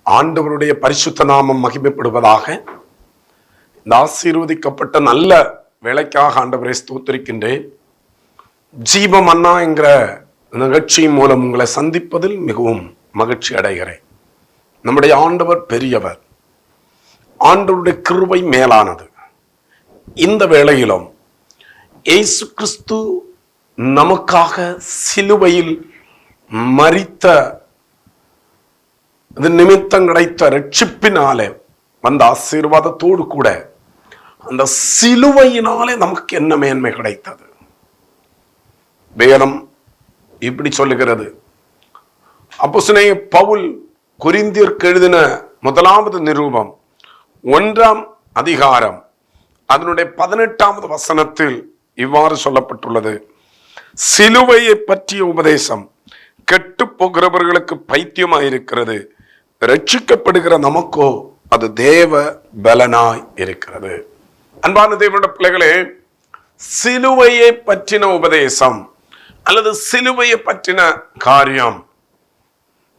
ஆண்டவருடைய பரிசுத்த நாமம் மகிமைப்படுவதாக. இந்த ஆசீர்வதிக்கப்பட்ட நல்ல வேலைக்காக ஆண்டவரை ஸ்தோத்திரிக்கின்றேன். ஜீவம் அண்ணா என்கிற நிகழ்ச்சியின் மூலம் உங்களை சந்திப்பதில் மிகவும் மகிழ்ச்சி அடைகிறேன். நம்முடைய ஆண்டவர் பெரியவர், ஆண்டவருடைய கிருபை மேலானது. இந்த வேளையிலும் இயேசு கிறிஸ்து நமக்காக சிலுவையில் மரித்த நிமித்தம் கிடைத்த ரட்சிப்பினாலே வந்த ஆசீர்வாதத்தோடு கூட அந்த சிலுவையினாலே நமக்கு என்ன மேன்மை கிடைத்தது? வேதம் இப்படி சொல்லுகிறது. அப்போஸ்தலனாகிய பவுல் கொரிந்தியருக்கு எழுதின முதலாவது நிருபம் 1ஆம் அதிகாரம் அதனுடைய 18வது வசனத்தில் இவ்வாறு சொல்லப்பட்டுள்ளது. சிலுவையை பற்றிய உபதேசம் கெட்டு போகிறவர்களுக்கு பைத்தியமாயிருக்கிறது, ரட்சிக்கப்படுகிற நமக்கோ அது தேவ பலனாய் இருக்கிறது. அன்பான தேவனுடைய பிள்ளைகளே, சிலுவையை பற்றின உபதேசம் அல்லது சிலுவையை பற்றின காரியம்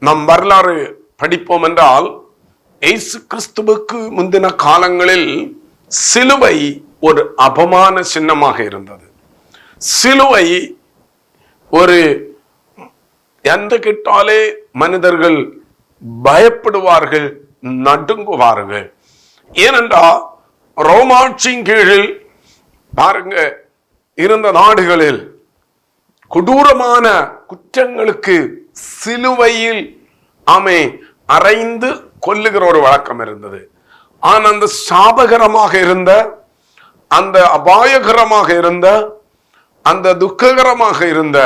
நம் வரலாறு படிப்போம் என்றால், இயேசு கிறிஸ்துவுக்கு முந்தின காலங்களில் சிலுவை ஒரு அபமான சின்னமாக இருந்தது. சிலுவை ஒரு என்று கேட்டாலே மனிதர்கள் பயப்படுவார்கள், நடுங்குவார்கள். ஏனென்றால் ரோமாட்சியின் கீழில் பாருங்க இருந்த நாடுகளில் கொடூரமான குற்றங்களுக்கு சிலுவையில் அறைந்து கொல்லுகிற ஒரு வழக்கம் இருந்தது. ஆனால் அந்த சாபகரமாக இருந்த, அந்த அபாயகரமாக இருந்த, அந்த துக்ககரமாக இருந்த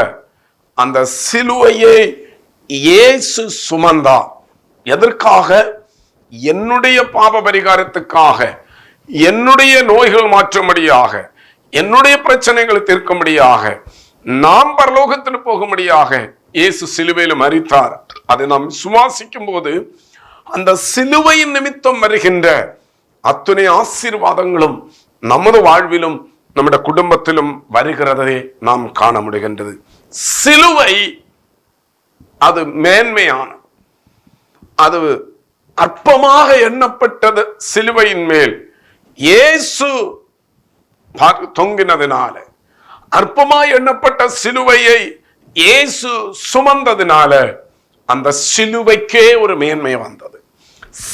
அந்த சிலுவையை இயேசு சுமந்தார். எதற்காக? என்னுடைய பாப பரிகாரத்துக்காக, என்னுடைய நோய்கள் மாற்றும்படியாக, என்னுடைய பிரச்சனைகளை தீர்க்கும்படியாக, நாம் பரலோகத்தில் போகும்படியாக இயேசு சிலுவையில் மரித்தார். அதை நாம் சுவாசிக்கும் போது அந்த சிலுவையின் நிமித்தம் வருகின்ற அத்துணை ஆசீர்வாதங்களும் நமது வாழ்விலும் நம்முடைய குடும்பத்திலும் வருகிறதை நாம் காண முடிகின்றது. சிலுவை அது மேன்மையான, அது அற்பமாக எண்ணப்பட்டது. சிலுவையின் மேல் இயேசு தொங்கினதினால, அற்பமாய் எண்ணப்பட்ட சிலுவையை இயேசு சுமந்ததினால அந்த சிலுவைக்கே ஒரு மேன்மை வந்தது.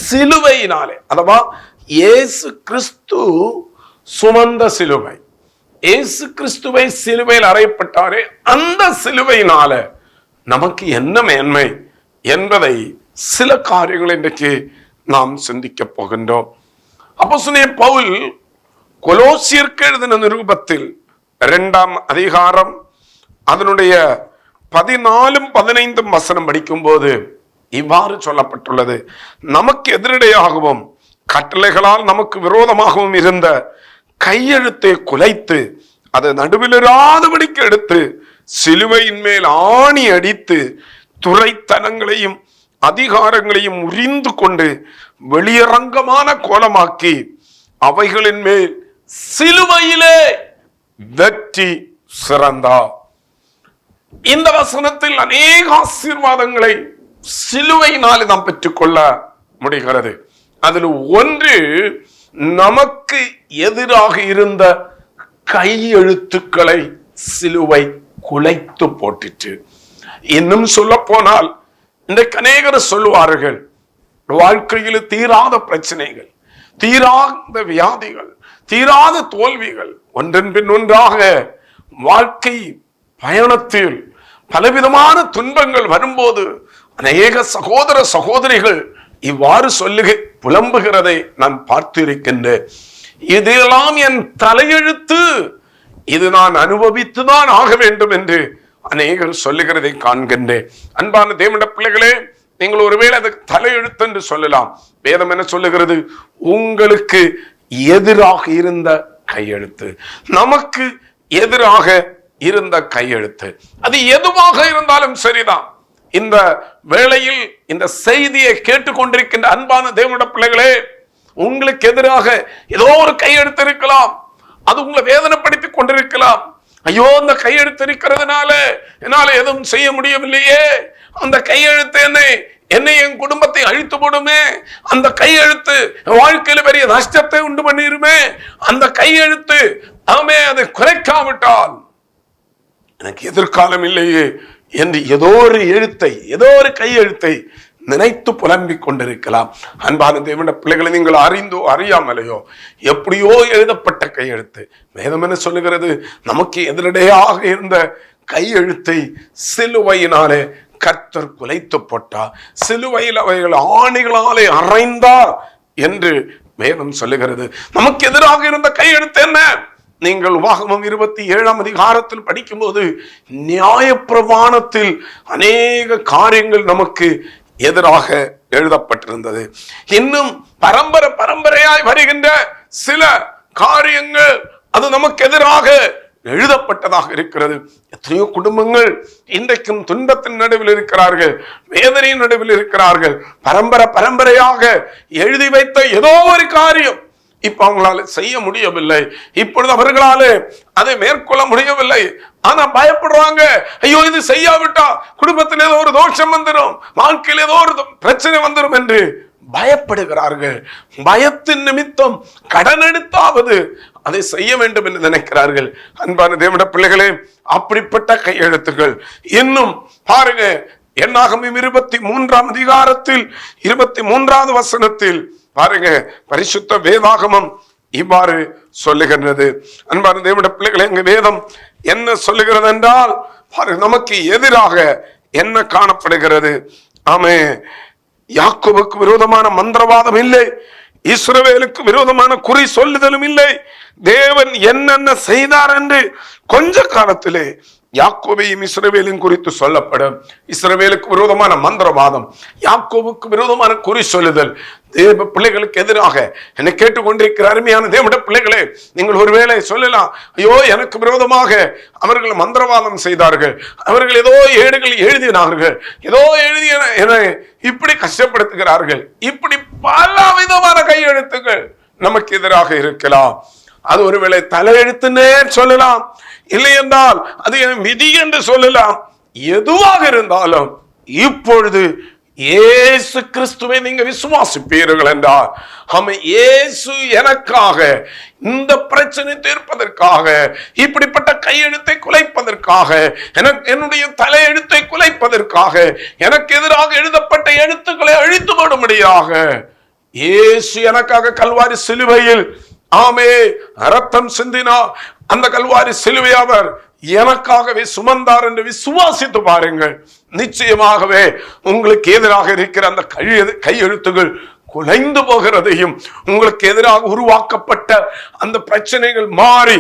சிலுவையினாலே, அதுவா இயேசு கிறிஸ்து சுமந்த சிலுவை, இயேசு கிறிஸ்துவை சிலுவையில் அறையப்பட்டாரே, அந்த சிலுவையினால நமக்கு என்ன மேன்மை என்பதை சில காரியங்கள் இன்றைக்கு நாம் சிந்திக்க போகின்றோம். அப்போஸ்தலனாகிய பவுல் கொலோசியருக்கு எழுதின நிருபத்தில் 2ஆம் அதிகாரம் அதனுடைய 14 15 வசனம் படிக்கும் போது இவ்வாறு சொல்லப்பட்டுள்ளது. நமக்கு எதிரடையாகவும் கட்டளைகளால் நமக்கு விரோதமாகவும் இருந்த கையெழுத்தை குலைத்து அதை நடுவிலிராதபடிக்கு எடுத்து சிலுவையின் மேல் ஆணி அடித்து துரைத்தனங்களையும் அதிகாரங்களையும் உரிந்து கொண்டு வெளியரங்கமான கோலமாக்கி அவைகளின் மேல் சிலுவையிலே வெற்றி சிறந்தார். இந்த வசனத்தில் அநேக ஆசீர்வாதங்களை சிலுவையினால் நாம் பெற்றுக்கொள்ள முடிகிறது. அதில் ஒன்று, நமக்கு எதிராக இருந்த கையெழுத்துக்களை சிலுவை குலைத்து போட்டுச்சு. இன்னும் சொல்ல போனால், இன்றைக்கு அநேகர் சொல்லுவார்கள், வாழ்க்கையில் தீராத பிரச்சனைகள், தீராத வியாதிகள், தீராத தோல்விகள், ஒன்றன் பின் ஒன்றாக வாழ்க்கை பயணத்தில் பலவிதமான துன்பங்கள் வரும்போது அநேக சகோதர சகோதரிகள் இவ்வாறு புலம்புகிறதை நான் பார்த்திருக்கின்றேன். இதெல்லாம் என் தலையெழுத்து, இது நான் அனுபவித்துதான் ஆக வேண்டும் என்று அநேகர் சொல்லுகிறதை காண்கின்றேன். அன்பான தேவனுடைய பிள்ளைகளே, நீங்கள் ஒருவேளை அதுக்கு தலையெழுத்து என்று சொல்லலாம். வேதம் என்ன சொல்லுகிறது? உங்களுக்கு எதிராக இருந்த கையெழுத்து, நமக்கு எதிராக இருந்த கையெழுத்து, அது எதுவாக இருந்தாலும் சரிதான். இந்த வேளையில் இந்த செய்தியை கேட்டுக்கொண்டிருக்கின்ற அன்பான தேவனுடைய பிள்ளைகளே, உங்களுக்கு எதிராக ஏதோ ஒரு கையெழுத்து இருக்கலாம். அது உங்களை வேதனைப்படுத்திக் கொண்டிருக்கலாம். ஐயோ, அந்த கையெழுத்து இருக்கிறதுனால என்னால எதுவும் செய்ய முடியவில்லையே, அந்த கையெழுத்து என்னை என்னை என் குடும்பத்தை அழித்து போடுமே, அந்த கையெழுத்து வாழ்க்கையில பெரிய நஷ்டத்தை உண்டு பண்ணிருமே, அந்த கையெழுத்து ஆமே அதை குறைக்காவிட்டால் எனக்கு எதிர்காலம் இல்லையே என்று ஏதோ ஒரு எழுத்தை, ஏதோ ஒரு கையெழுத்தை நினைத்து புலம்பிக் கொண்டிருக்கலாம். அன்பான தேவனுடைய பிள்ளைகளை, நீங்கள் அறிந்தோ அறியாமலையோ எப்படியோ எழுதப்பட்ட கையெழுத்து, வேதம் என்ன சொல்லுகிறது? நமக்கு எதிரடையாக இருந்த கையெழுத்தை சிலுவையினாலே கர்த்தர் குலைத்து போட்டார், சிலுவையில் அவைகள் ஆணிகளாலே அறைந்தார் என்று வேதம் சொல்லுகிறது. நமக்கு எதிராக இருந்த கையெழுத்து என்ன? நீங்கள் உபாகமம் 27ஆம் அதிகாரத்தில் படிக்கும்போது நியாயப்பிரமாணத்தில் அநேக காரியங்கள் நமக்கு எதிராக எழுதப்பட்டிருந்தது. இன்னும் பரம்பரையாய் வருகின்ற சில காரியங்கள் அது நமக்கு எதிராக எழுதப்பட்டதாக இருக்கிறது. எத்தனையோ குடும்பங்கள் இன்றைக்கும் துன்பத்தின் நடுவில் இருக்கிறார்கள், வேதனையின் நடுவில் இருக்கிறார்கள். பரம்பரையாக எழுதி வைத்த ஏதோ ஒரு காரியம் இப்ப அவங்களால செய்ய முடியவில்லை, இப்பொழுது அவர்களால அதை மேற்கொள்ள முடியவில்லை. ஆனா பயப்படுறாங்க, ஐயோ இது செய்யாவிட்டா குடும்பத்தில் ஏதோ ஒரு தோஷம் வந்துடும், வாழ்க்கையில் ஏதோ ஒரு பிரச்சனை வந்துடும் என்று பயப்படுகிறார்கள். பயத்தின் நிமித்தம் கடன் எடுத்தாவது அதை செய்ய வேண்டும் என்று நினைக்கிறார்கள். அன்பான தேவனுடைய பிள்ளைகளே, அப்படிப்பட்ட கையெழுத்துக்கள் இன்னும் பாருங்க, என்னாகமம் 23ஆம் அதிகாரத்தில் 23வது வசனத்தில் பாருங்க, பரிசுத்த வேதாகமம் இவ்வாறு சொல்லுகிறது. அன்பான தேவனுடைய பிள்ளைகளே, எங்க வேதம் என்ன சொல்லுகிறது என்றால், நமக்கு எதிராக என்ன காணப்படுகிறது? ஆமே, யாக்கோபுக்கு விரோதமான மந்திரவாதம் இல்லை, இஸ்ரவேலுக்கு விரோதமான குறி சொல்லுதலும் இல்லை. தேவன் என்னென்ன செய்தார் என்று கொஞ்ச காலத்திலே யாக்கோபையும் இஸ்ரவேலையும் குறித்து சொல்லப்படும். இஸ்ரவேலுக்கு விரோதமான மந்திரவாதம், யாக்கோபுக்கு விரோதமான குறி சொல்லுதல், தேவ பிள்ளைகளுக்கு எதிராக என்னை கேட்டுக்கொண்டிருக்கிற அருமையான தேவனுடைய பிள்ளைகளே, நீங்கள் ஒருவேளை சொல்லலாம், ஐயோ எனக்கு விரோதமாக அவர்கள் மந்திரவாதம் செய்தார்கள், அவர்கள் ஏதோ ஏடுகள் எழுதினார்கள், ஏதோ எழுதிய என இப்படி கஷ்டப்படுத்துகிறார்கள். இப்படி பல விதமான கையெழுத்துக்கள் நமக்கு எதிராக இருக்கலாம். அது ஒருவேளை தலையெழுத்துன்னே சொல்லலாம், இல்லை என்றால் அது விதி என்று சொல்லலாம். எதுவாக இருந்தாலும் இப்பொழுது இயேசு கிறிஸ்துவை நீங்க விசுவாசிப்பீர்கள் என்றால், இயேசு எனக்காக இந்த பிரச்சனை தீர்ப்பதற்காக, இப்படிப்பட்ட கையெழுத்தை குலைப்பதற்காக, என்னுடைய தலையெழுத்தை குலைப்பதற்காக, எனக்கு எதிராக எழுதப்பட்ட எழுத்துக்களை அழித்து போடும்படியாக இயேசு எனக்காக கல்வாரி சிலுவையில் ஆமே ரத்தம் சிந்தினா, அந்த கல்வாரி சிலுவை அவர் எனக்காகவே சுமந்தார் என்று விசுவாசித்து பாருங்கள். நிச்சயமாகவே உங்களுக்கு எதிராக இருக்கிற அந்த கையெழுத்துகள் குலைந்து போகிறதையும், உங்களுக்கு எதிராக உருவாக்கப்பட்ட அந்த பிரச்சனைகள் மாறி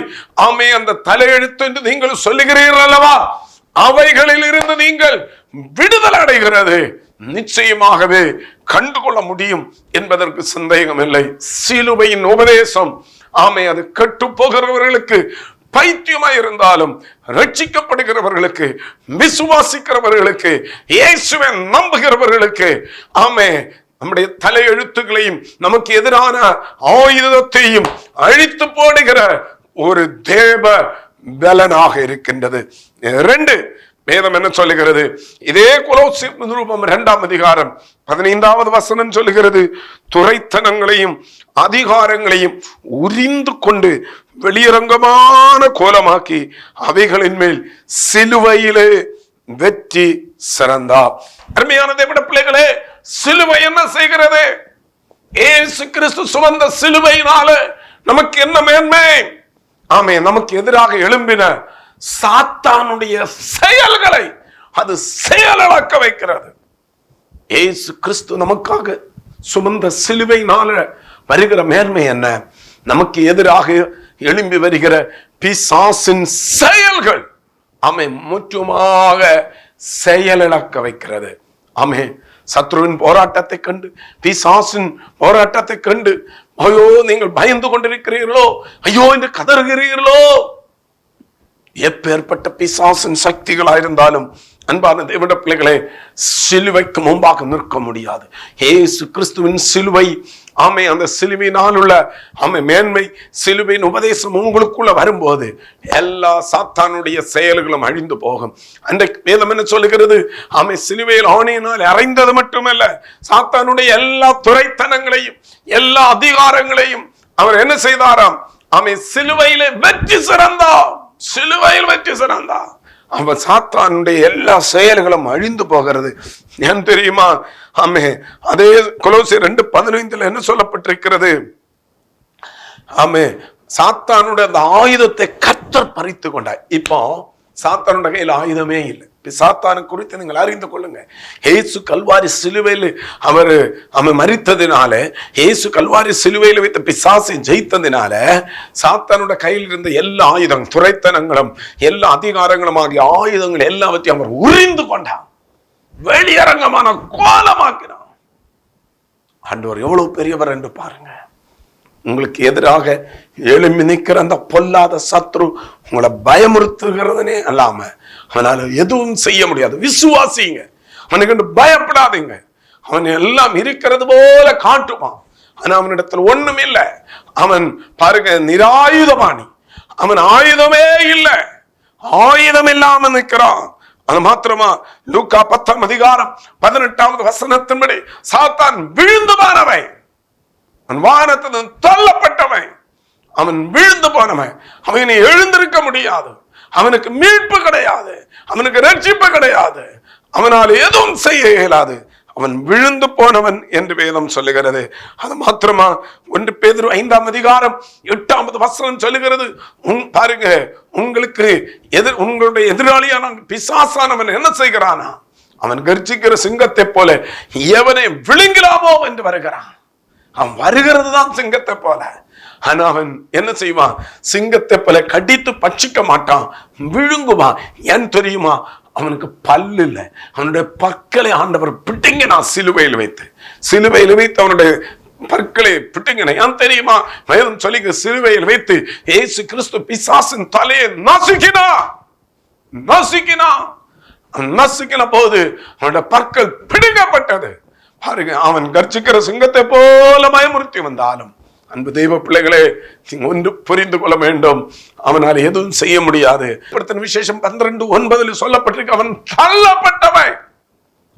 ஆமே அந்த தலையெழுத்து என்று நீங்கள் சொல்லுகிறீர்கள் அல்லவா, அவைகளில் இருந்து நீங்கள் விடுதலை அடைகிறது நிச்சயமாகவே கண்டுகொள்ள முடியும் என்பதற்கு சந்தேகம் இல்லை. சிலுவையின் உபதேசம் ஆமே அது கெட்டு போகிறவர்களுக்கு பைத்தியமாய் இருந்தாலும், ரட்சிக்கப்படுகிறவர்களுக்கு, விசுவாசிக்கிறவர்களுக்கு, இயேசுவை நம்புகிறவர்களுக்கு ஆமே நம்முடைய தலையெழுத்துகளையும் நமக்கு எதிரான ஆயுதத்தையும் அழித்து போடுகிற ஒரு தேவ பலனாக இருக்கின்றது. 2 வேதம் என்ன சொல்லுகிறது? இதே கொலோசியர் நிருபம் 2ஆம் அதிகாரம் 15வது வசனம் சொல்லுகிறது, துரைத்தனங்களையும் அதிகாரங்களையும் உரிந்து கொண்டு வெளியரங்கமான கோலமாக்கி அவைகளின் மேல் சிலுவையிலே வெற்றி சிறந்தார். அருமையான தேவனுடைய பிள்ளைகளே, சிலுவை என்ன செய்கிறது? இயேசு கிறிஸ்து சுமந்த சிலுவையினால நமக்கு என்ன மேன்மை? ஆமே, நமக்கு எதிராக எழும்பின சாத்தானுடைய செயல்களை அது செயலிழக்க வைக்கிறது. இயேசு கிறிஸ்து நமக்காக சுமந்த சிலுவையினால வருகிற மேன்மை என்ன? நமக்கு எதிராக எழும்பி வருகிற பிசாசின் செயல்கள் ஆமே முற்றுமாக செயலிழக்க வைக்கிறது. ஆமே, சத்ருவின் போராட்டத்தை கண்டு, பிசாசின் போராட்டத்தை கண்டு ஐயோ நீங்கள் பயந்து கொண்டிருக்கிறீர்களோ, ஐயோ என்று கதறுகிறீர்களோ, எப்பேற்பட்ட பிசாசின் சக்திகளாயிருந்தாலும் அன்பான தேவனுடைய பிள்ளைகளே, சிலுவைக்கு முன்பாக நிற்க முடியாது. இயேசு கிறிஸ்துவின் சிலுவை ஆமை அந்த சிலுவையினால் உள்ள மேன்மை, சிலுவையின் உபதேசம் உங்களுக்குள்ள வரும்போது எல்லா சாத்தானுடைய செயல்களும் அழிந்து போகும். அன்றைக்கு வேதம் என்ன சொல்லுகிறது? சிலுவையில் ஆணையினால் அறைந்தது மட்டுமல்ல, சாத்தானுடைய எல்லா துரைத்தனங்களையும் எல்லா அதிகாரங்களையும் அவர் என்ன செய்தாராம்? சிலுவையிலே வெற்றி சிறந்தார். சிலுவையில் வெற்றி சிறந்தார். அவன் சாத்தானுடைய எல்லா செயல்களும் அழிந்து போகிறது. ஏன் தெரியுமா? அதே கொலோசியர் 2:15 என்ன சொல்லப்பட்டிருக்கிறது? சாத்தானுடைய அந்த ஆயுதத்தை கர்த்தர் பறித்து கொண்டார். இப்போ சாத்தானுடைய கையில் ஆயுதமே இல்லை. சாத்தானை குறித்து நீங்கள் அறிந்து கொள்ளுங்க. இயேசு கல்வாரி சிலுவையில் அவர் மரித்ததினால, இயேசு கல்வாரி சிலுவையில் வைத்த பிசாசை ஜெயித்ததினால சாத்தானுடைய கையில் இருந்த எல்லா ஆயுதம், துரைத்தனங்களும் எல்லா அதிகாரங்களும் ஆகிய ஆயுதங்கள் எல்லாவற்றையும் அவர் உறிந்து கொண்டார், வெளியரங்கமான கோலமாக்கினார். ஆண்டவர் எவ்வளவு பெரியவர் என்று பாருங்க. உங்களுக்கு எதிராக எழும்பி நிற்கிற அந்த பொல்லாத சத்ரு உங்களை பயமுறுத்துகிறதுனே அல்லாம அவனால எதுவும் செய்ய முடியாது. விசுவாசிங்க, அவனுக்கு பயப்படாதீங்க. அவன் எல்லாம் இருக்கிறது போல காட்டுவான், ஆனா அவனிடத்துல ஒண்ணும் இல்லை. அவன் பாருங்க நிராயுதமானி, அவன் ஆயுதமே இல்லை, ஆயுதம் இல்லாம நிற்கிறான். அது மாத்திரமா, லூக்கா 10:18 சாத்தான் விழுந்து போனவன், அவன் வானத்தின் தள்ளப்பட்டவன், அவன் விழுந்து போனவன், அவனை எழுந்திருக்க முடியாது, அவனுக்கு மீட்பு கிடையாது, அவனுக்கு ரட்சிப்பு கிடையாது, அவனால் எதுவும் செய்ய இயலாது, அவன் விழுந்து போனவன் என்று வேதம் சொல்லுகிறது. அது மாத்திரமா, 1 பேதுரு 5:8 சொல்லுகிறது. பாருங்க, உங்களுக்கு உங்களுடைய எதிராளியான பிசாசானவன் என்ன செய்கிறானா? அவன் கர்ஜிக்கிற சிங்கத்தை போல எவனை விழுங்கலாமோ என்று வருகிறான். அவன் வருகிறது தான் சிங்கத்தை போல, ஆனா அவன் என்ன செய்வான்? சிங்கத்தை போல கடித்து பட்சிக்க மாட்டான், விழுங்குவான். ஏன் தெரியுமா? அவனுக்கு பல்லு இல்லை. அவனுடைய பற்களை ஆண்டவர் பிட்டிங்கினா, சிலுவையில் வைத்து அவனுடைய பற்களை பிட்டிங்கின. ஏன் தெரியுமா? வேதம் சொல்லி சிலுவையில் வைத்து இயேசு கிறிஸ்து பிசாசின் தலையை நசுக்கின போது அவனுடைய பற்கள் பிடுங்கப்பட்டது. பாருங்க, அவன் கர்ஜிக்கிற சிங்கத்தை போல பயமுறுத்தி வந்தாலும், அன்பு தெய்வ பிள்ளைகளே, ஒன்று புரிந்து கொள்ள வேண்டும், அவனால் எதுவும் செய்ய முடியாது. விசேஷம் 12:9 சொல்லப்பட்டிருக்கு, அவன் தள்ளப்பட்டவன்,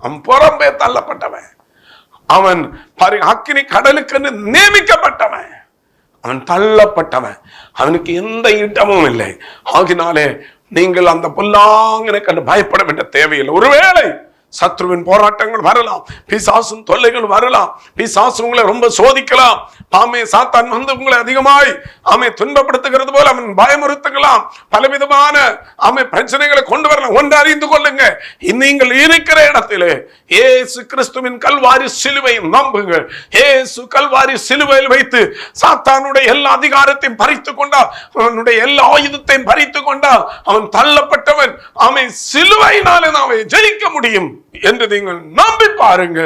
அவன் புறம்பே தள்ளப்பட்டவன், அவன் பாருங்க அக்கினி கடலுக்கு நியமிக்கப்பட்டவன், அவன் தள்ளப்பட்டவன், அவனுக்கு எந்த இடமும் இல்லை. ஆகினாலே நீங்கள் அந்த பொல்லாங்கனை கண்டு பயப்பட வேண்டிய தேவையில்லை. ஒருவேளை சத்ருவின் போராட்டங்கள் வரலாம், பிசாசின் தொல்லைகள் வரலாம், பிசாசு உங்களை ரொம்ப சோதிக்கலாம், சாத்தான் வந்து உங்களை அதிகமாய் துன்பப்படுத்துகிறது போல அவன் பயமுறுத்துக்கலாம், பலவிதமான பிரச்சனைகளை கொண்டு வரலாம். ஒன்று அறிந்து கொள்ளுங்க, நீங்கள் இருக்கிற இடத்திலே இயேசு கிறிஸ்துவின் கல்வாரி சிலுவையை நம்புங்கள். இயேசு கல்வாரி சிலுவையில் வைத்து சாத்தானுடைய எல்லா அதிகாரத்தையும் பறித்து கொண்டா, அவனுடைய எல்லா ஆயுதத்தையும் பறித்து கொண்டா, அவன் தள்ளப்பட்டவன், சிலுவையினாலே நாம் ஜெயிக்க முடியும் என்று நீங்கள் நம்பி பாருங்க.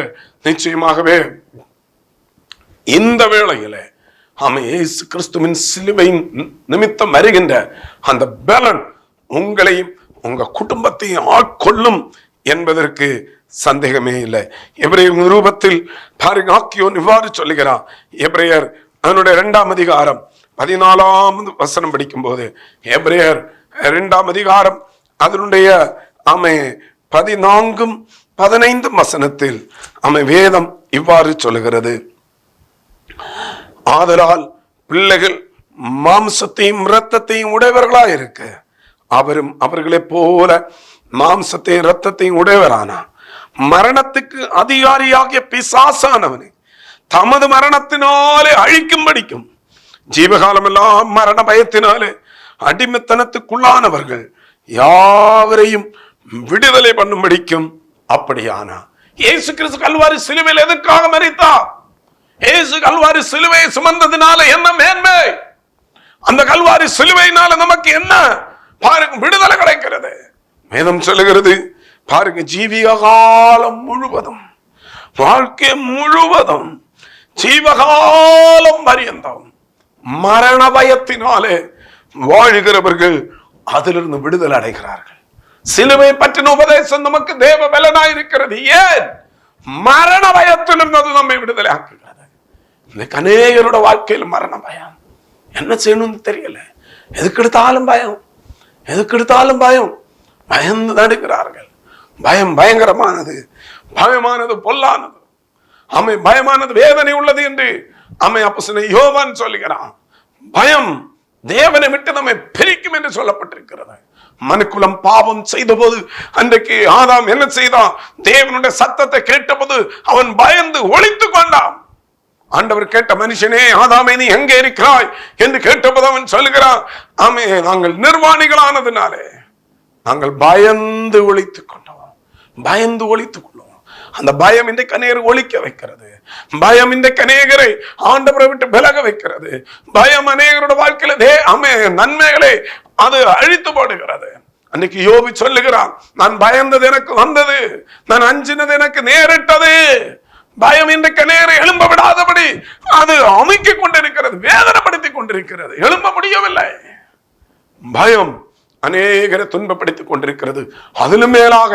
நிச்சயமாகவே இந்த வேளையில இயேசு கிறிஸ்துவின் சிலுவையின் நிமித்தம் வருகின்ற அந்த பலன் உங்களையும் உங்க குடும்பத்தையும் ஆட்கொள்ளும் என்பதற்கு சந்தேகமே இல்லை. எபிரேயர் நிருபத்தில் பாருங்க, ஆக்கியோன் இவ்வாறு சொல்லுகிறார். எபிரேயர் 2:14 படிக்கும் போது, எபிரேயர் 2 அதனுடைய 14-15 வேதம் இவ்வாறு சொல்லுகிறது. ஆதலால் பிள்ளைகள் மாம்சத்தையும் இரத்தத்தையும் உடையவர்களா இருக்க, அவரும் அவர்களை போல மாம்சத்தையும் இரத்தத்தையும் உடையவரானா, மரணத்துக்கு அதிகாரியாகிய பிசாசானவனை தமது மரணத்தினாலே அழிக்கும்படிக்கும் ஜீவகாலம் எல்லாம் மரண பயத்தினாலே அடிமைத்தனத்துக்குள்ளானவர்கள் யாவரையும் விடுதலை பண்ணும்படிக்கும் அப்படியானா. இயேசு கிறிஸ்து கல்வாரி சிலுவையில் எதற்காக மரித்தார்? இயேசு கல்வாரி சிலுவையை சுமந்ததினால என்ன மேன்மை? அந்த கல்வாரி சிலுவையினால நமக்கு என்ன பாருங்க விடுதலை கிடைக்கிறது. வேதம் சொல்லுகிறது பாருங்க, ஜீவிய காலம் முழுவதும், வாழ்க்கை முழுவதும், ஜீவகாலம் பரியந்தம் மரண பயத்தினாலே வாழ்கிறவர்கள் அதிலிருந்து விடுதலை அடைகிறார்கள். சிலுவை பற்றின உபதேசம் நமக்கு தேவ பலனாய் இருக்கிறது. ஏன்? மரண பயத்திலிருந்து அது நம்மை விடுதலை ஆக்குகிறது. இன்னைக்கு அநேகரோட வாழ்க்கையில் மரண பயம். என்ன செய்யணும்னு தெரியல. எதுக்கு எடுத்தாலும் பயம், எதுக்கு எடுத்தாலும் பயம். பயந்து நடுக்கிறார்கள். பயம் பயங்கரமானது, பயமானது பொல்லானது. ஆமை பயமானது வேதனை உள்ளது என்று ஆமை அப்போஸ்தலன் யோவான் சொல்லுகிறான். பயம் தேவனை விட்டு நம்மை பிரிக்கும் என்று சொல்லப்பட்டிருக்கிறது. மனுக்குலம் பாவம் செய்த போது அன்றைக்கு ஆதாம் என்ன செய்தான்? தேவனுடைய சத்தத்தை கேட்டபோது அவன் பயந்து ஒளித்து கொண்டான். ஆண்டவர் கேட்ட மனுஷனே, ஆதாமே நீ எங்கே இருக்கிறாய் என்று கேட்டபோது அவன் சொல்லுகிறான், ஆமே நாங்கள் நிர்வாணிகளானதுனாலே நாங்கள் பயந்து ஒளித்துக் கொண்டோம், பயந்து ஒளித்துக் கொள்வோம். அந்த பயம் இன்றைக்கு அநேகரை ஒழிக்க வைக்கிறது. பயம் இன்றைக்கு அநேகரை ஆண்டவரை விட்டு விலக வைக்கிறது. பயம் அநேகரோட வாழ்க்கையில நன்மைகளை அது அழித்து போடுகிறது. அன்னைக்கு யோபு சொல்லுகிறான், நான் பயந்தது எனக்கு வந்தது, நான் அஞ்சினது எனக்கு நேரிட்டது. பயம் இன்றைக்கு நேரை எழும்ப விடாதபடி அது அமைக்கிக் கொண்டிருக்கிறது, வேதனைப்படுத்திக் கொண்டிருக்கிறது, எழும்ப முடியவில்லை. பயம் அநேகரை துன்பப்படுத்திக் கொண்டிருக்கிறது. அதிலும் மேலாக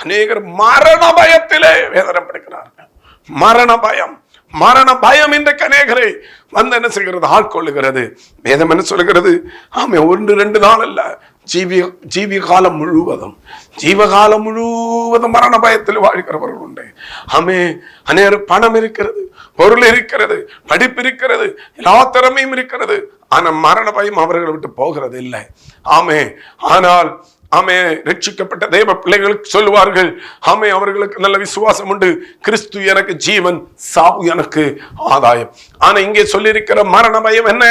அநேகர் மரண பயத்திலே வேதனைப்படுகிறார்கள். மரண பயம், மரண பயம் இன்றைக்கு அநேகரை வந்து என்ன செய்கிறது? ஆட்கொள்ளுகிறது. வேதம் என்ன சொல்லுகிறது? ஆமே 1-2 நாள் அல்ல, ஜீவிகாலம் முழுவதும், ஜீவகாலம் முழுவதும் மரண பயத்தில் வாழ்கிறவர்கள் உண்டு. ஆமே அநேக பணம் இருக்கிறது, பொருள் இருக்கிறது, படிப்பு இருக்கிறது, எல்லா திறமையும் இருக்கிறது. ஆனா மரண பயம் அவர்களை விட்டு போகிறது இல்லை. ஆமே ஆனால் ஆமே ரட்சிக்கப்பட்ட தேவ பிள்ளைகளுக்கு சொல்லுவார்கள், ஆமே அவர்களுக்கு நல்ல விசுவாசம் உண்டு, கிறிஸ்து எனக்கு ஜீவன், சாவு எனக்கு ஆதாயம். ஆனா இங்கே சொல்லியிருக்கிற மரண பயம் என்ன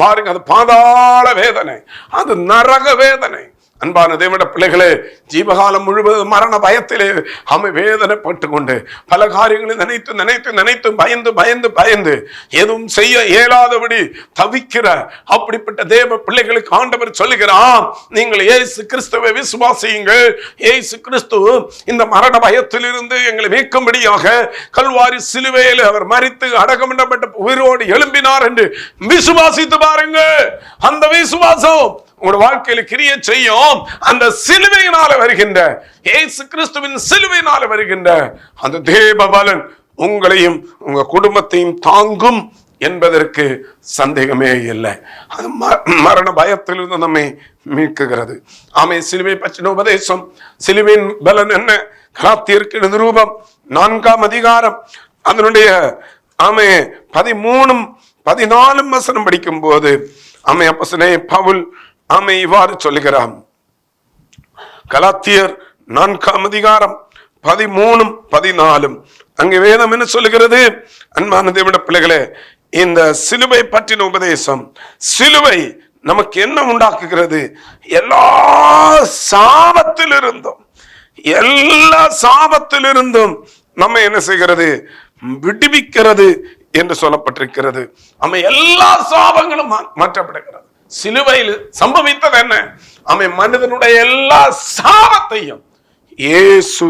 பாருங்க, அது பாதாள வேதனை, அது நரக வேதனை. அன்பான தேவனுடைய பிள்ளைகளே, ஜீவகாலம் முழுவதும் மரண பயத்திலே வேதனைப்பட்டு கொண்டு பல காரியங்களை நினைத்து நினைத்து நினைத்து பயந்து பயந்து பயந்து எதுவும் செய்ய இயலாதபடி தவிக்கிற அப்படிப்பட்ட தேவ பிள்ளைகளுக்கு ஆண்டவர் சொல்லுகிறான், நீங்கள் இயேசு கிறிஸ்துவை விசுவாசியுங்கள். இயேசு கிறிஸ்து இந்த மரண பயத்திலிருந்து எங்களை மீட்கும்படியாக கல்வாரி சிலுவையில் அவர் மரித்து அடக்கமிடப்பட்ட உயிரோடு எழும்பினார் என்று விசுவாசித்து பாருங்க. அந்த விசுவாசம் உங்களோட வாழ்க்கையில கிரிய செய்யும். அந்த சிலுவையினால வருகின்ற, இயேசு கிறிஸ்துவின் சிலுவையினால வருகின்ற அந்த தேவ பலன் உங்களையும் உங்க குடும்பத்தையும் தாங்கும் என்பதற்கு சந்தேகமே இல்லை. அது மரண பயத்திலிருந்து நம்மை மீட்குகிறது. ஆமே சிலுவை பற்றின உபதேசம், சிலுவையின் பலன் என்ன? கலாத்தியருக்கு நிரூபம் 4ஆம் அதிகாரம் அதனுடைய ஆமே 13-14 வசனம் படிக்கும் போது ஆமே அப்போஸ்தலன் பவுல் ஆமை இவ்வாறு சொல்லுகிறான். கலாத்தியர் 4ஆம் அதிகாரம் 13-14 அங்கே வேதம் என்ன சொல்லுகிறது? அன்பான தேவனுடைய பிள்ளைகளே, இந்த சிலுவை பற்றின உபதேசம், சிலுவை நமக்கு என்ன உண்டாக்குகிறது? எல்லா சாபத்திலிருந்தும், எல்லா சாபத்திலிருந்தும் நம்ம என்ன செய்கிறது? விடுவிக்கிறது என்று சொல்லப்பட்டிருக்கிறது. நம்ம எல்லா சாபங்களும் மாற்றப்படுகிறது. சிலுவையில் சம்பவித்தது என்ன? அவன் மனிதனுடைய எல்லா சாபத்தையும் இயேசு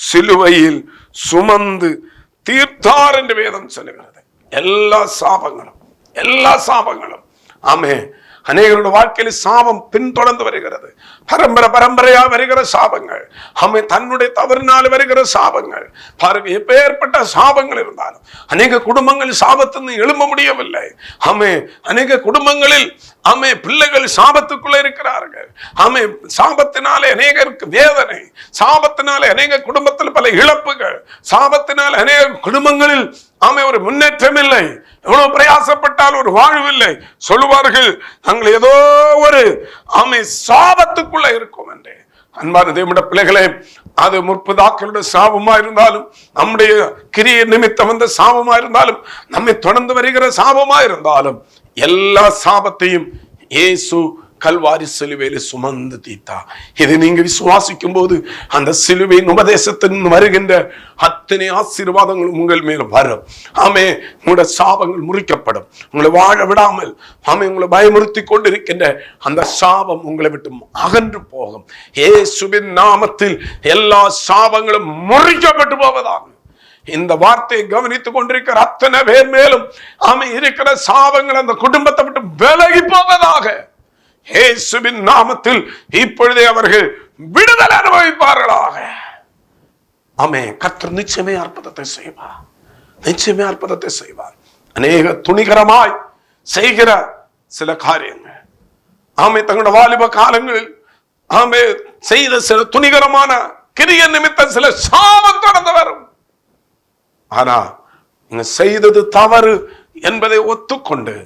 சிலுவையில் சுமந்து தீர்த்தார் என்று வேதம் சொல்லுகிறது. எல்லா சாபங்களும், எல்லா சாபங்களும். ஆமே அநேகரோட வாழ்க்கையில் சாபம் பின்தொடர்ந்து வருகிறது. பரம்பரையா வருகிற சாபங்கள், ஆமே தன்னுடைய தவறினால் வருகிற சாபங்கள். பாருங்க, எப்பேற்பட்ட சாபங்கள் இருந்தாலும் அநேக குடும்பங்கள் சாபத்திலிருந்து எழும்ப முடியவில்லை. ஆமே அநேக குடும்பங்களில் ஆமே பிள்ளைகள் சாபத்துக்குள்ள இருக்கிறார்கள். ஆமே சாபத்தினாலே அநேகருக்கு வேதனை, சாபத்தினாலே அநேக குடும்பத்தில் பல இழப்புகள், சாபத்தினால அநேக குடும்பங்களில் ஆமே ஒரு முன்னேற்றம் இல்லை, எவ்வளவு பிரயாசப்பட்டால் ஒரு வாழ்வில்லை. சொல்லுவார்கள், நாங்கள் ஏதோ ஒரு ஆமை சாபத்துக்குள்ள இருக்கும் என்று. அன்பான தேவனுடைய பிள்ளைகளே, அது முற்பதாக்களுடைய சாபமா இருந்தாலும், நம்முடைய கிரிய நிமித்தம் வந்த சாபமா இருந்தாலும், நம்மை தொடர்ந்து வருகிற சாபமா இருந்தாலும், எல்லா சாபத்தையும் இயேசு கல்வாரி சிலுவையில சுமந்து தீத்தா. இதை நீங்க விசுவாசிக்கும் போது அந்த சிலுவையின் உபதேசத்தின் வருகின்ற அத்தனை ஆசீர்வாதங்களும் உங்கள் மேல் வரும். ஆமே உங்களுடைய சாபங்கள் முறிக்கப்படும். உங்களை வாழ விடாமல் ஆமே உங்களை பயமுறுத்தி கொண்டிருக்கின்ற அந்த சாபம் உங்களை விட்டு அகன்று போகும். இயேசுவின் நாமத்தில் எல்லா சாபங்களும் முறிக்கப்பட்டு போவதாக. இந்த வார்த்தையை கவனித்துக் கொண்டிருக்கிற அத்தனை பேர் மேலும் ஆமை இருக்கிற சாபங்கள் அந்த குடும்பத்தை விட்டு விலகி போவதாக. இயேசுவின் நாமத்தில் இப்பொழுதே அவர்கள் விடுதலை அனுபவிப்பார்களாக. ஆமே கர்த்தர் நிச்சயமே அற்புதத்தை செய்வார், நிச்சயமே அற்புதத்தை செய்வார். அநேக துணிகரமாய் செய்கிற சில காரியங்கள், ஆமே தங்களுடைய வாலிப காலங்களில் ஆமே செய்த சில துணிகரமான கிரிய நிமித்தம் சில சாபம் தொடர்ந்து வரும். ஆனா நீங்க செய்தது தவறு என்பதை ஒத்துக்கொண்டு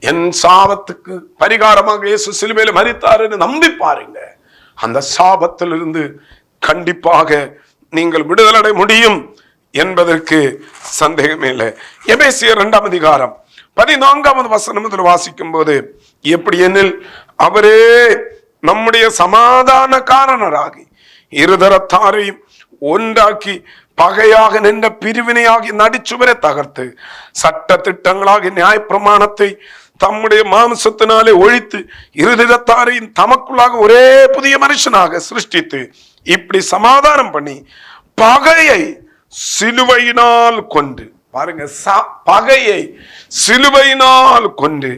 என் சாபத்துக்கு பரிகாரமாக இயேசு சிலுவையில் மரித்தார் என்று நம்பி பாருங்க, அந்த சாபத்திலிருந்து கண்டிப்பாக நீங்கள் விடுதலை முடியும் என்பதற்கு சந்தேகமே இல்லை. எபேசியர் 2ஆம் அதிகாரம் 14வது வசனம் முதல் வாசிக்கும் போது, எப்படி எனில் அவரே நம்முடைய சமாதான காரணராகி இருதரத்தாரையும் ஒன்றாக்கி பகையாக நின்ற பிரிவினையாகி நடிச்சுவரை தகர்த்து சட்ட திட்டங்களாகி நியாய பிரமாணத்தை தம்முடைய மாம்சத்தினாலே ஒழித்து இருதரத்தாரையும் தமக்குள்ளாக ஒரே புதிய மனுஷனாக சிருஷ்டித்து இப்படி சமாதானம் பண்ணி பகையை சிலுவையினால் கொண்டு, பாருங்க, பகையை சிலுவையினால் கொண்டு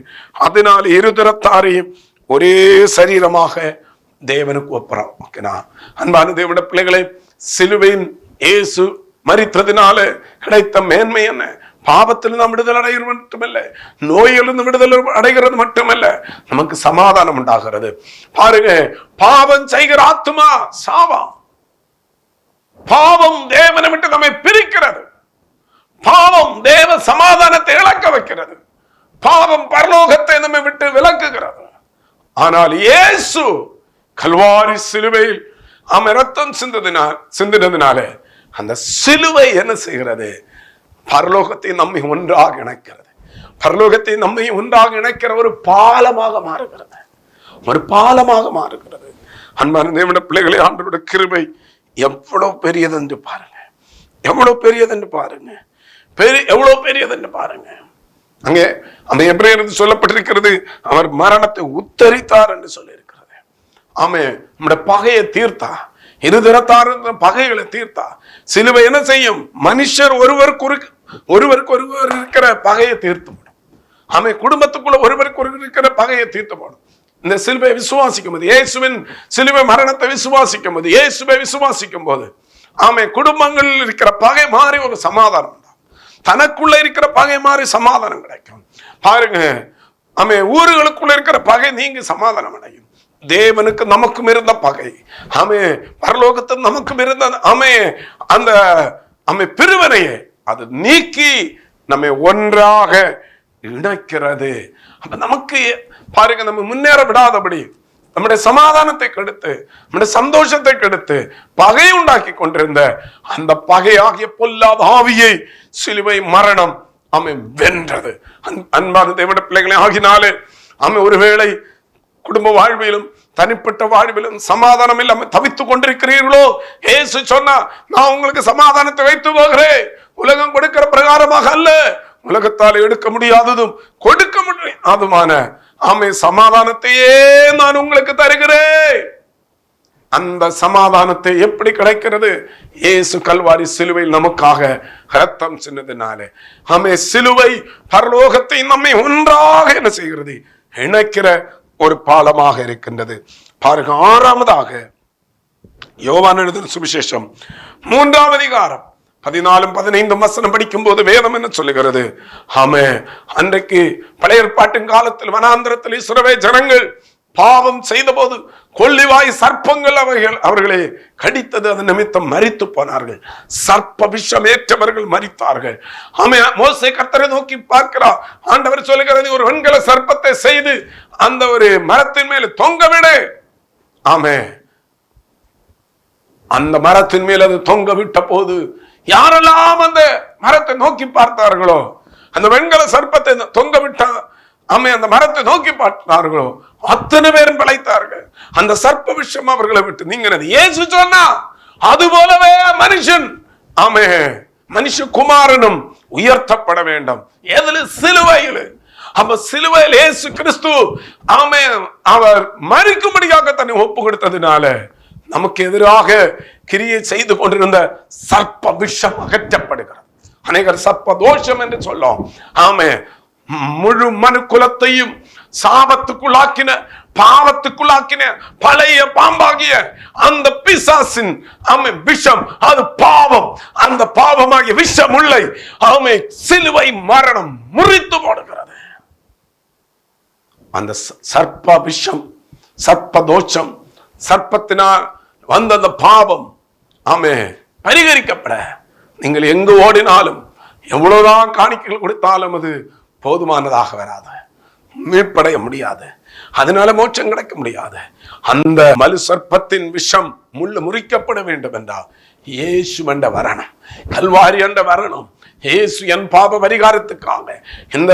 அதனால் இருதரத்தாரையும் ஒரே சரீரமாக தேவனுக்கு ஒப்புறோம். ஓகேனா அன்பான தேவனுடைய பிள்ளைகளை, சிலுவையின் இயேசு மரித்ததினால கிடைத்த மேன்மை என்ன? பாவத்திலிருந்து விடுதலை அடைகிறது மட்டுமல்ல, நோயிலிருந்து விடுதலை அடைகிறது மட்டுமல்ல, நமக்கு சமாதானம் உண்டாகிறது. பாருங்க, பாவம் செய்கிற ஆத்துமா சாவம். பாவம் தேவனை விட்டு நம்மை பிரிக்கிறது. பாவம் தேவ சமாதானத்தை இழக்க வைக்கிறது. பாவம் பரலோகத்தை நம்மை விட்டு விலக்குகிறது. ஆனால் இயேசு கல்வாரி சிலுவையில் ரத்தம் சிந்தினதினால அந்த சிலுவை என்ன செய்கிறது? பரலோகத்தை நம்மை ஒன்றாக இணைக்கிறது. பரலோகத்தை நம்மை ஒன்றாக இணைக்கிற ஒரு பாலமாக மாறுகிறது. ஒரு பாலமாக மாறுகிறது. அன்பான தேவனுடைய பிள்ளைகளை, ஆண்டவருடைய கிருபை எவ்வளவு பெரியது என்று பாருங்க. எவ்வளவு பெரியது என்று பாருங்க. எவ்வளவு பெரியது என்று பாருங்க. அங்கே அந்த எபிரேயருக்கு சொல்லப்பட்டிருக்கிறது, அவர் மரணத்தை உத்தரித்தார் என்று சொல்லி இருக்கிறது. ஆமே, நம்முடைய பகையை தீர்த்தா, இருதரத்தார் பகைகளை தீர்த்தா. சிலுவை என்ன செய்யும்? மனுஷர் ஒருவருக்கு ஒருவர் இருக்கிற பகையை தீர்த்து போடும். ஆமே, குடும்பத்துக்குள்ள ஒருவருக்கு ஒருவர் இருக்கிற பகையை தீர்த்து போடும். இந்த சிலுவை விசுவாசிக்கும் போது, இயேசுவின் சிலுவை மரணத்தை விசுவாசிக்கும் போது, இயேசுவை விசுவாசிக்கும் போது, ஆமே, குடும்பங்களில் இருக்கிற பகை மாறி ஒரு சமாதானம், தனக்குள்ள இருக்கிற பகை மாறி சமாதானம் கிடைக்கும். பாருங்க, ஆமே, ஊர்களுக்குள்ள இருக்கிற பகை நீங்க சமாதானம் அடையும். தேவனுக்கு நமக்கும் இருந்த பகை, ஆமே, பரலோகத்தில் நமக்கும் இருந்த அந்த பிரிவினையை அது நீக்கி நம்மை ஒன்றாக இணைக்கிறது. அப்ப நமக்கு பாருங்க, நம்ம முன்னேற விடாதபடி நம்முடைய சமாதானத்தை கெடுத்து, நம்முடைய சந்தோஷத்தை கெடுத்து பகை உண்டாக்கி கொண்டிருந்த அந்த பகையாகிய பொல்லாத ஆவியை சிலுவை மரணம் வென்றது. அன்பான தேவனுடைய பிள்ளைகளை ஆகினாலே ஒருவேளை குடும்ப வாழ்விலும் தனிப்பட்ட வாழ்விலும் சமாதானம் இல்லாம தவித்துக் கொண்டிருக்கிறீர்களோ, இயேசு சொன்னா, நான் உங்களுக்கு சமாதானத்தை வைத்து போகிறேன், உலகம் கொடுக்கிற பிரகாரமாக அல்ல, உலகத்தால் எடுக்க முடியாததும் கொடுக்க முடியாதுமான சமாதானத்தையே நான் உங்களுக்கு தருகிறேன். அந்த சமாதானத்தை எப்படி கிடைக்கிறது? இயேசு கல்வாரி சிலுவையில் நமக்காக ரத்தம் சின்னதினாலே. சிலுவை பரலோகத்தை நம்மை ஒன்றாக என்ன செய்கிறது? இணைக்கிற ஒரு பாலமாக இருக்கின்றது. பாருங்க, 6வதாக யோவான் எழுதின சுவிசேஷம் 3ஆம் அதிகாரம் 14-15 வசனம் படிக்கும் போது வேதம் என்ன சொல்லுகிறது? அன்றைக்கு பழைய ஏற்பாட்டின் காலத்தில் வனாந்திரத்தில் இஸ்ரவேல் ஜனங்கள் பாவம் செய்த போது கொள்ளிவாய் சர்ப்பங்கள் அவர்களை கடித்தது, அது நிமித்தம் மரித்து போனார்கள். சர்ப்ப விஷம் ஏற்றவர்கள் மரித்தார்கள். மோசே கர்த்தரை நோக்கி பார்க்கிறார். ஆண்டவர் சொல்லுகிறது, ஒரு வெண்கல சர்ப்பத்தை செய்து அந்த ஒரு மரத்தின் மேல தொங்க விடு. அந்த மரத்தின் மேல் அது தொங்க விட்ட போது யாரெல்லாம் அந்த மரத்தை நோக்கி பார்த்தார்களோ, அந்த வெண்கல சர்ப்பத்தை தொங்க விட்ட அந்த மரத்தை நோக்கி பார்த்தார்களோ, அத்தனை பேரும் பிழைத்தார்கள். அந்த சர்ப்ப விஷயம் அவர்களை விட்டு நீங்கிறது. இயேசு சொன்னா, அது போலவே மனுஷன் மனுஷகுமாரனும் உயர்த்தப்பட வேண்டும். எதுல? சிலுவையில். சிலுவையில் இயேசு கிறிஸ்து அவர் மரிக்கும்படியாக தன்னை ஒப்பு கொடுத்ததுனால நமக்கு எதிராக கிரியை செய்து கொண்டிருந்த சர்ப்ப விஷம் அகற்றப்படுகிறது. அநேகர் சர்ப்ப தோஷம் என்று சொல்லும். முழு மனு குலத்தையும் சாபத்துக்குள்ளாக்கின பாவத்துக்குள்ளாக்கின பழைய பாம்பாகிய அந்த பிசாசின் விஷம், அது பாவம். அந்த பாவமாகிய விஷம் உள்ளை சிலுவை மரணம் முறித்து போடுகிறது. அந்த சர்ப்ப விஷம், சர்ப்ப தோஷம், சர்ப்பத்தினால் வந்த அந்த பாவம் பரிகரிக்கப்பட நீங்கள் எங்கு ஓடினாலும் எவ்வளவுதான் காணிக்கைகள் கொடுத்தாலும் அது போதுமானதாக வராது, மீட்படைய முடியாது, அதனால மோட்சம் கிடைக்க முடியாது. அந்த மலு சர்ப்பத்தின் விஷம் முள்ளு முறிக்கப்பட வேண்டும் என்றால் இயேசு என்ற வரணும், கல்வாரி என்ற வரணும். இயேசு என் பாப பரிகாரத்துக்காக இந்த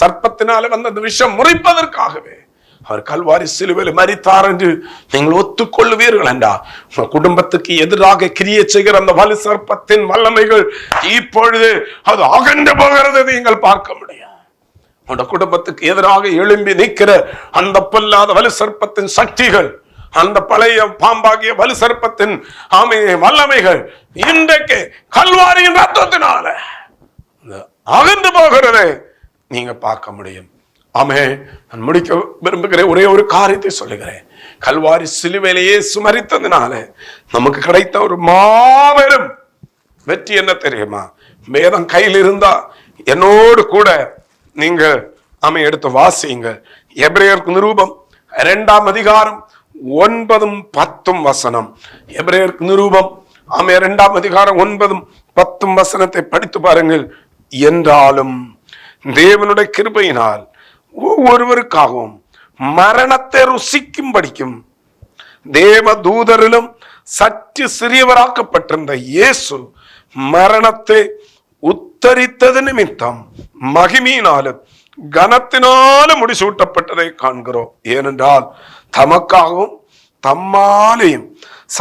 சர்ப்பத்தினால வந்த அந்த விஷம் முறிப்பதற்காகவே அவர் கல்வாரி சிலுவையில் மரித்தார் என்று நீங்கள் ஒத்துக்கொள்ளுவீர்கள் என்றா உங்க குடும்பத்துக்கு எதிராக கிரியை செய்கிற அந்த வலு சர்ப்பத்தின் வல்லமைகள் இப்பொழுது அது அகன்று போகிறது நீங்கள் பார்க்க முடியும். உங்க குடும்பத்துக்கு எதிராக எழும்பி நிற்கிற அந்த பொல்லாத வலு சர்ப்பத்தின் சக்திகள், அந்த பழைய பாம்பாகிய வலு சர்ப்பத்தின் வல்லமைகள் இன்றைக்கு கல்வாரியின் ரத்தத்தினால அகன்று போகிறதை நீங்க பார்க்க முடியும். நான் முடிக்க விரும்புகிறேன். ஒரே ஒரு காரியத்தை சொல்லுகிறேன். கல்வாரி சிலுவையிலேயே சுமரித்ததினால நமக்கு கிடைத்த ஒரு மாபெரும் வெற்றி என்ன தெரியுமா? வேதம் கையில் இருந்தா என்னோடு கூட நீங்க எடுத்து வாசிங்க. எபிரேயருக்கு நிருபம் 2ஆம் அதிகாரம் 9-10 வசனம். எபிரேயருக்கு நிருபம் 2ஆம் அதிகாரம் 9-10 வசனத்தை படித்து பாருங்கள். என்றாலும் தேவனுடைய கிருபையினால் ஒவ்வொருவருக்காகவும் மரணத்தை ருசிக்கும் படிக்கும் தேவ தூதரிலும் சற்று சிறியவராக்கப்பட்டிருந்த இயேசு மரணத்தை உத்தரித்தது நிமித்தம் மகிமையினாலும் கனத்தினாலும் முடிசூட்டப்பட்டதை காண்கிறோம். ஏனென்றால் தமக்காகவும் தம்மாலேயும்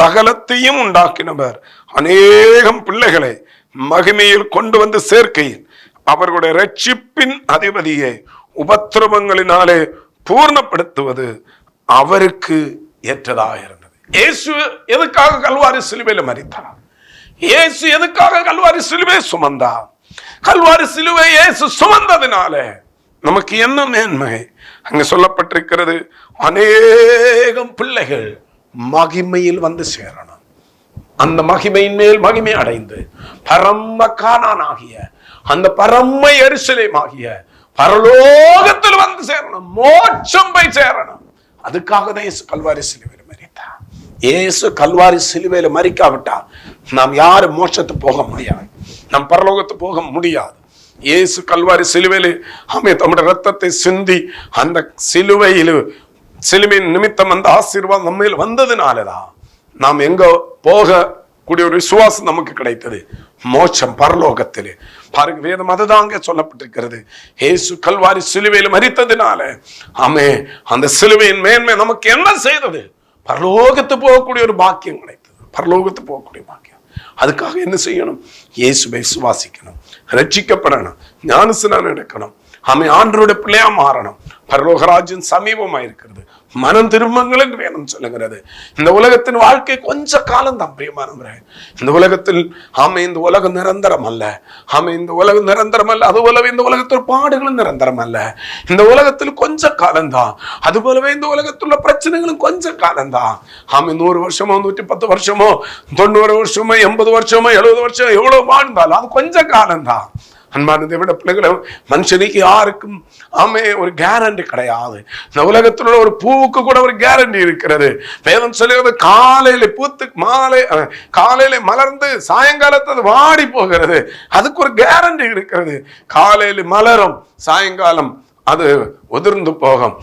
சகலத்தையும் உண்டாக்கினவர் அநேகம் பிள்ளைகளை மகிமையில் கொண்டு வந்து சேர்க்கையில் அவர்களுடைய ரட்சிப்பின் அதிபதியை உபத்திரவங்களினாலே பூர்ணப்படுத்துவது அவருக்கு ஏற்றதாக இருந்தது. இயேசு எதுக்காக கல்வாரி சிலுவையில மரித்தார்? இயேசு எதுக்காக கல்வாரி சிலுவை சுமந்தார்? கல்வாரி சிலுவை இயேசு சுமந்ததினால நமக்கு என்ன மேன்மை? அங்க சொல்லப்பட்டிருக்கிறது, அநேகம் பிள்ளைகள் மகிமையில் வந்து சேரணும். அந்த மகிமையின் மேல் மகிமை அடைந்து பரம கானானாகிய அந்த பரம எருசலேமாகிய பரலோகத்தில் வந்து சேரணும், மோட்சம் போய் சேரணும். அதுக்காக தான் இயேசு கல்வாரி சிலுவையில் மரித்தார். இயேசு கல்வாரி சிலுவையில மரிக்காவிட்டா நாம் யாரும் மோட்சத்து போக முடியாது, நம் பரலோகத்து போக முடியாது. இயேசு கல்வாரி சிலுவையில் தம்முடைய ரத்தத்தை சிந்தி அந்த சிலுவையின் நிமித்தம் அந்த ஆசீர்வாதம் நம்ம வந்ததுனாலதான் நாம் எங்க போக கூடிய ஒரு விசுவாசம் நமக்கு கிடைத்தது, மோட்சம் பரலோகத்திலே. பாருங்க, வேதம் அதுதான் அங்கே சொல்லப்பட்டிருக்கிறது. இயேசு கல்வாரி சிலுவையில் மரித்ததினால அந்த சிலுவையின் மேன்மை நமக்கு என்ன செய்தது? பரலோகத்து போகக்கூடிய ஒரு பாக்கியம் கிடைத்தது, பரலோகத்து போகக்கூடிய பாக்கியம். அதுக்காக என்ன செய்யணும்? இயேசுவை விசுவாசிக்கணும், ரட்சிக்கப்படணும், ஞானஸ்நானம் எடுக்கணும், ஆண்டவருடைய பிள்ளையா மாறணும். பரலோகராஜ்யம் சமீபமாயிருக்கிறது, மனம் திரும்பங்கள் என்று வேணும் சொல்லுகிறது. இந்த உலகத்தின் வாழ்க்கை கொஞ்ச காலம் தான் பிரியமானவரே. இந்த உலகத்தில் இந்த உலகம் நிரந்தரம் அல்ல. இந்த உலகம் நிரந்தரம் அல்ல. அது போலவே இந்த உலகத்தில் பாடுகளும் நிரந்தரம் அல்ல. இந்த உலகத்தில் கொஞ்ச காலம்தான். அது போலவே இந்த உலகத்தில் உள்ள பிரச்சனைகளும் கொஞ்ச காலம்தான். 100 வருஷமோ 110 வருஷமோ 90 வருஷமோ 80 வருஷமோ 70 வருஷம் எவ்வளவு வாழ்ந்தாலும் அது கொஞ்ச காலம்தான். அன்பானதை விட பிள்ளைகளை, மனுஷனுக்கு யாருக்கும் ஒரு கேரண்டி கிடையாது. இந்த உலகத்தில் உள்ள ஒரு பூவுக்கு கூட ஒரு கேரண்டி இருக்கிறது. வேதம் சொல்லுகிறது, காலையில பூத்து காலையில மலர்ந்து சாயங்காலத்து அது வாடி போகிறது. அதுக்கு ஒரு கேரண்டி இருக்கிறது. காலையில மலரும், சாயங்காலம் அது உதிர்ந்து போகும்.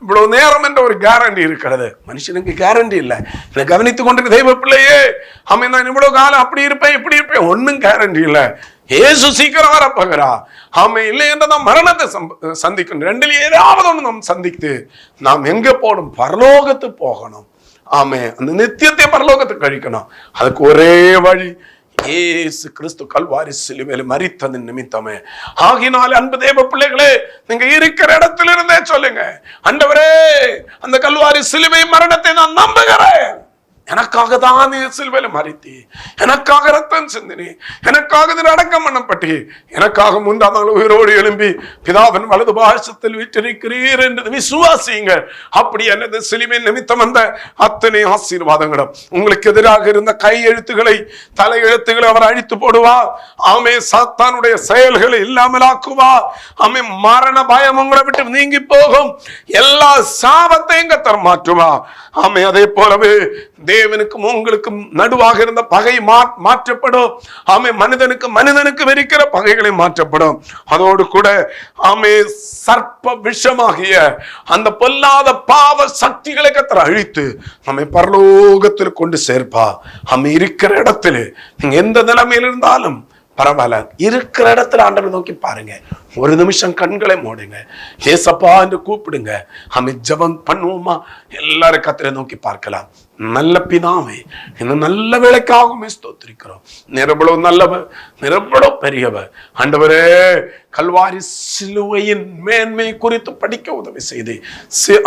இவ்வளவு நேரம் என்ற ஒரு கேரண்டி இருக்கிறது. மனுஷனுக்கு கேரண்டி இல்லை. இதை கவனித்துக் கொண்டிருக்க தெய்வ பிள்ளையே, நான் இவ்வளவு காலம் அப்படி இருப்பேன் இப்படி இருப்பேன், ஒன்னும் கேரண்டி இல்லை. இயேசு சீக்கிரம் வரப்போகிறா. இல்லை என்றால் மரணத்தை சந்திக்கணும். ரெண்டில் ஏதாவது ஒன்று நாம் சந்தித்து நாம் எங்க போகணும்? பரலோகத்து போகணும். அந்த நித்தியத்தை பரலோகத்துக்கு கழிக்கணும். அதுக்கு ஒரே வழி இயேசு கிறிஸ்து கல்வாரி சிலுவையில் மரித்ததன் நிமித்தமே. ஆகினால அன்பு தேவ பிள்ளைகளே, நீங்க இருக்கிற இடத்திலிருந்தே சொல்லுங்க, ஆண்டவரே, அந்த கல்வாரி சிலுவை மரணத்தை நான் நம்புகிறேன். எனக்காக தான் சிலுவையில மரித்தி, எனக்காக ரத்தம் சிந்தினி, எனக்காக இதில் அடக்கம் பண்ணப்பட்டு, எனக்காக 3ஆம் நாள் உயிரோடு எழும்பி பிதாவின் வலது பாசத்தில் வீற்றிருக்கிறீர் என்று விசுவாசிங்க. அப்படி என்னது சிலுவை நிமித்தம் வந்த அத்தனை ஆசீர்வாதங்களும் உங்களுக்கு எதிராக இருந்த கை எழுத்துக்களை, தலை எழுத்துக்களை அவர் அழித்து போடுவார். ஆமே, சாத்தானுடைய செயல்களை இல்லாமல் ஆக்குவார். ஆமே, மரண பயம் உங்களை விட்டு நீங்கி போகும். எல்லா சாபத்தையும் கர்த்தர் மாற்றுவார். ஆமே, அதே போலவே தேவனுக்கும் உங்களுக்கும் நடுவாக இருந்த பகை மாற்றப்படும். ஆமே, மனிதனுக்கு வெறுக்கிற பகைகளை மாற்றப்படும். அதோடு கூட ஆமே, சர்ப்ப விஷமாகிய அந்த பொல்லாத பாவ சக்திகளை கர்த்தர் அழித்து நம்மை பரலோகத்தில் கொண்டு சேர்ப்பா. ஆமே, இருக்கிற இடத்துல நீங்க எந்த நிலைமையில் இருந்தாலும் பரவாயில்ல, இருக்கிற இடத்துல ஆண்டவரை நோக்கி பாருங்க. ஒரு நிமிஷம் கண்களை மூடுங்க, ஏசப்பா என்று கூப்பிடுங்க. ஆமே, ஜெபம் பண்ணுவோமா? எல்லாரும் கர்த்தரை நோக்கி பார்க்கலாம். நல்ல பிதாவே, இந்த நல்ல வேளைக்காகவே ஸ்தோத்திரிக்கிறோம். நிரபளவு நல்லவர், நிரபளவு பெரியவர். ஆண்டவரே, கல்வாரி சிலுவையின் மேன்மை குறித்து படிக்க உதவி செய்து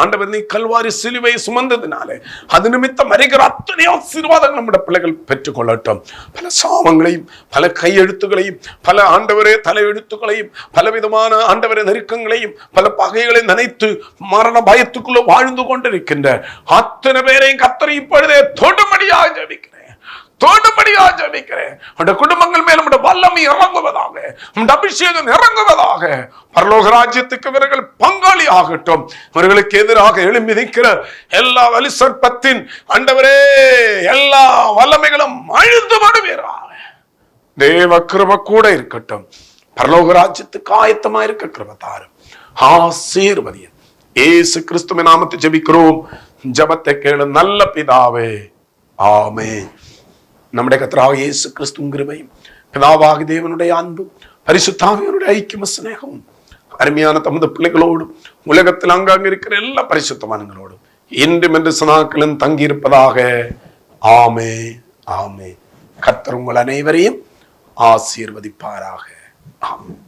ஆண்டவர், நீ கல்வாரி சிலுவை சுமந்ததினாலே அது நிமித்தம் மறிக்கிற அத்தனை ஆசீர்வாதங்கள் நம்முடைய பிள்ளைகள் பெற்றுக்கொள்ளட்டும். பல சாபங்களையும், பல கையெழுத்துகளையும், பல ஆண்டவரே தலையெழுத்துக்களையும், பல விதமான ஆண்டவரே நெருக்கங்களையும், பல பகைகளை நினைத்து மரண பயத்துக்குள்ள வாழ்ந்து கொண்டிருக்கின்ற அத்தனை பேரையும் கர்த்தர் இப்பொழுதே தொடும்படியாக ஜெபிக்கிறேன். குடும்பங்கள் மேல் வல்லமை இறங்குவதாக, அபிஷேகம் இறங்குவதாக. பரலோக ராஜ்யத்துக்கு இவர்கள் பங்காளி ஆகட்டும். இவர்களுக்கு எதிராக எழும்பி நிற்கிற எல்லா வலி சர்ப்பத்தின் ஆண்டவரே எல்லா வல்லமைகளும் அழிந்து விடுவீராக. தேவ கிருபை கூட இருக்கட்டும். பரலோக ராஜ்யத்துக்கு ஆயத்தமா இருக்க கிருபை தாரும். ஆசீர்வதியும். இயேசு கிறிஸ்துவின் நாமத்தை ஜெபிக்கிறோம். ஜெபத்தை கேளு நல்ல பிதாவே, ஆமென். நம்முடைய கர்த்தராகிய இயேசு கிறிஸ்துவின் கிருபையும், பிதாவாகிய தேவனுடைய அன்பும், பரிசுத்த ஆவியானவருடைய ஐக்கியமும் சிநேகமும் அருமையான தமது பிள்ளைகளோடும் உலகத்தில் அங்கங்க இருக்கிற எல்லா பரிசுத்தவான்களோடும் இன்றும் என்று சதாக்களும் தங்கி இருப்பதாக. ஆமென், ஆமென். கர்த்தர் உங்கள் அனைவரையும் ஆசீர்வதிப்பாராக. ஆமென்.